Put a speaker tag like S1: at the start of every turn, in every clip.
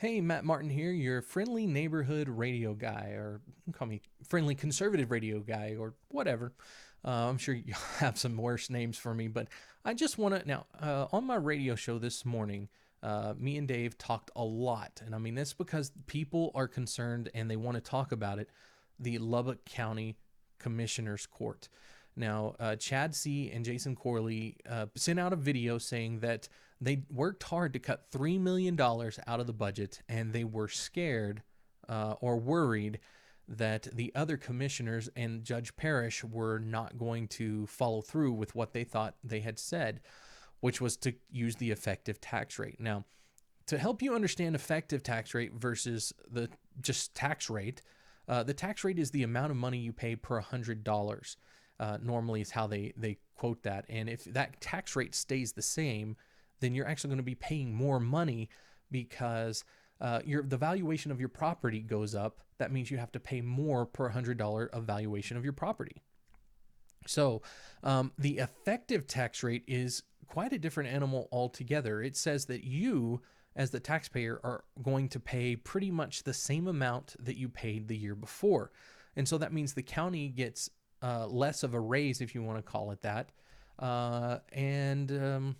S1: Hey, Matt Martin here, your friendly neighborhood radio guy, or call me friendly conservative radio guy, or whatever. I'm sure you have some worse names for me, but I just want to now on my radio show this morning. Me and Dave talked a lot, and I mean that's because people are concerned and they want to talk about it. The Lubbock County Commissioner's Court. Now, Chad C. and Jason Corley sent out a video saying that they worked hard to cut $3 million out of the budget, and they were scared or worried that the other commissioners and Judge Parrish were not going to follow through with what they thought they had said, which was to use the effective tax rate. Now, to help you understand effective tax rate versus the just tax rate, the tax rate is the amount of money you pay per $100. Normally is how they quote that. And if that tax rate stays the same, then you're actually going to be paying more money because the valuation of your property goes up. That means you have to pay more per $100 of valuation of your property. So the effective tax rate is quite a different animal altogether. It says that you, as the taxpayer, are going to pay pretty much the same amount that you paid the year before. And so that means the county gets less of a raise, if you want to call it that, and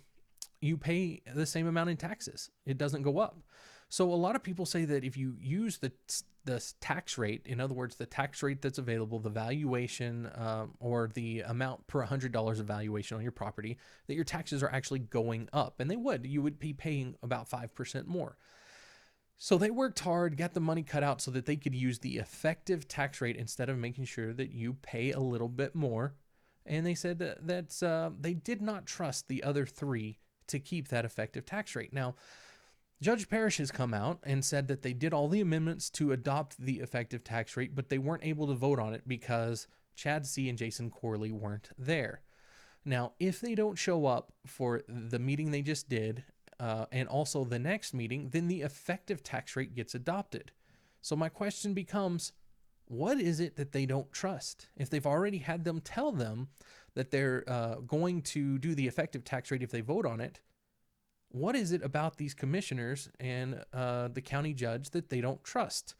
S1: you pay the same amount in taxes. It doesn't go up. So a lot of people say that if you use the tax rate, in other words, the tax rate that's available, the valuation or the amount per $100 of valuation on your property, that your taxes are actually going up. And they would. You would be paying about 5% more. So they worked hard, got the money cut out so that they could use the effective tax rate instead of making sure that you pay a little bit more. And they said that they did not trust the other three to keep that effective tax rate. Now, Judge Parrish has come out and said that they did all the amendments to adopt the effective tax rate, but they weren't able to vote on it because Chad C. and Jason Corley weren't there. Now, if they don't show up for the meeting they just did, and also the next meeting, then the effective tax rate gets adopted. So my question becomes, what is it that they don't trust? If they've already had them tell them that they're going to do the effective tax rate if they vote on it, what is it about these commissioners and the county judge that they don't trust?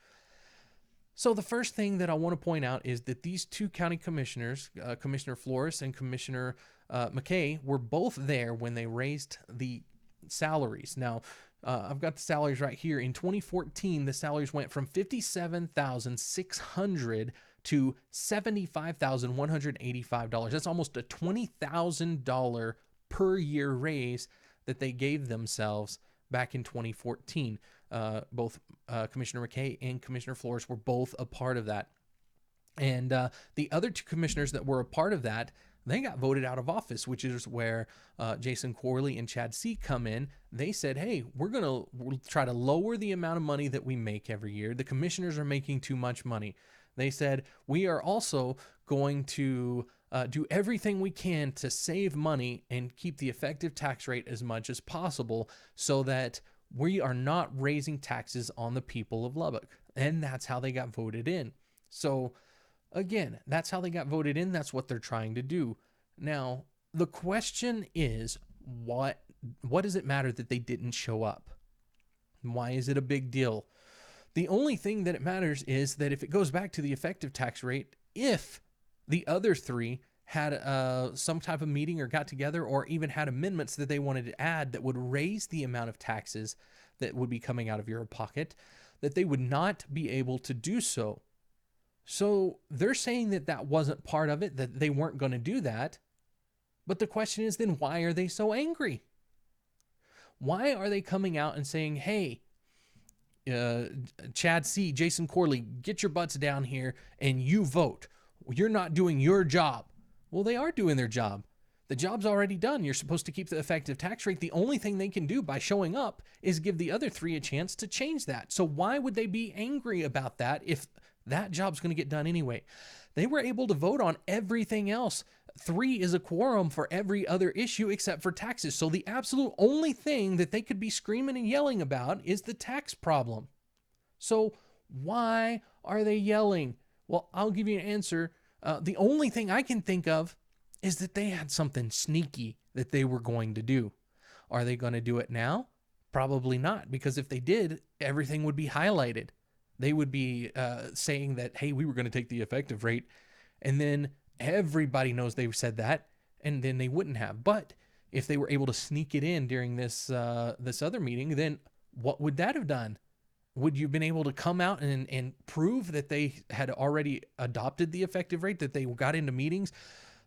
S1: So the first thing that I want to point out is that these two county commissioners, Commissioner Flores and Commissioner McKay, were both there when they raised the salaries. Now, I've got the salaries right here. In 2014, the salaries went from $57,600 to $75,185. That's almost a $20,000 per year raise that they gave themselves back in 2014. Both Commissioner McKay and Commissioner Flores were both a part of that. And the other two commissioners that were a part of that, they got voted out of office, which is where Jason Corley and Chad C. come in. They said, hey, we'll try to lower the amount of money that we make every year. The commissioners are making too much money. They said, we are also going to do everything we can to save money and keep the effective tax rate as much as possible so that we are not raising taxes on the people of Lubbock. And that's how they got voted in. So again, that's how they got voted in. That's what they're trying to do. Now, the question is, what does it matter that they didn't show up? Why is it a big deal? The only thing that it matters is that if it goes back to the effective tax rate, if the other three had some type of meeting or got together or even had amendments that they wanted to add that would raise the amount of taxes that would be coming out of your pocket, that they would not be able to do so. So they're saying that that wasn't part of it, that they weren't going to do that. But the question is then, why are they so angry? Why are they coming out and saying, hey, Chad C., Jason Corley, get your butts down here and you vote. You're not doing your job. Well, they are doing their job. The job's already done. You're supposed to keep the effective tax rate. The only thing they can do by showing up is give the other three a chance to change that. So why would they be angry about that if that job's going to get done anyway? They were able to vote on everything else. 3 is a quorum for every other issue except for taxes. So the absolute only thing that they could be screaming and yelling about is the tax problem. So why are they yelling? Well, I'll give you an answer. The only thing I can think of is that they had something sneaky that they were going to do. Are they going to do it now? Probably not, because if they did, everything would be highlighted. They would be saying that, hey, we were going to take the effective rate, and then everybody knows they said that, and then they wouldn't have. But if they were able to sneak it in during this other meeting, then what would that have done? Would you have been able to come out and prove that they had already adopted the effective rate, that they got into meetings,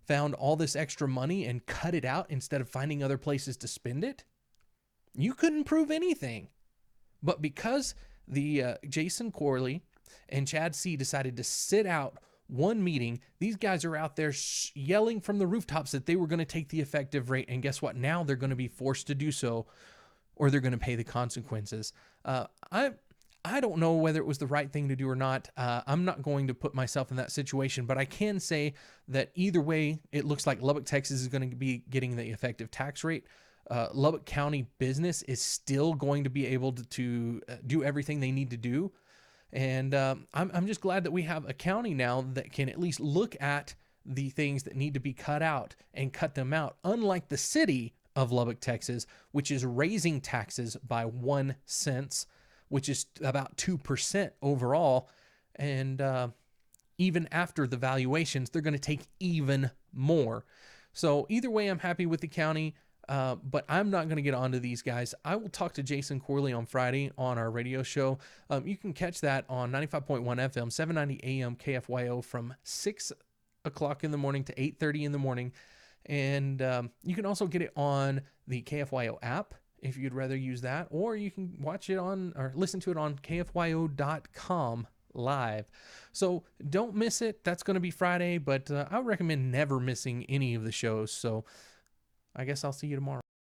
S1: found all this extra money, and cut it out instead of finding other places to spend it? You couldn't prove anything. But because the Jason Corley and Chad C decided to sit out one meeting, these guys are out there yelling from the rooftops that they were going to take the effective rate. And guess what? Now they're going to be forced to do so, or they're going to pay the consequences. I don't know whether it was the right thing to do or not. I'm not going to put myself in that situation, but I can say that either way, it looks like Lubbock, Texas is going to be getting the effective tax rate. Lubbock County business is still going to be able to do everything they need to do. And I'm just glad that we have a county now that can at least look at the things that need to be cut out and cut them out. Unlike the city of Lubbock, Texas, which is raising taxes by 1 cent, which is about 2% overall. And even after the valuations, they're going to take even more. So either way, I'm happy with the county. But I'm not going to get onto these guys. I will talk to Jason Corley on Friday on our radio show. You can catch that on 95.1 FM, 790 AM KFYO from 6 o'clock in the morning to 8:30 in the morning. And you can also get it on the KFYO app if you'd rather use that, or you can watch it on or listen to it on KFYO.com live. So don't miss it. That's going to be Friday, but I would recommend never missing any of the shows. So I guess I'll see you tomorrow.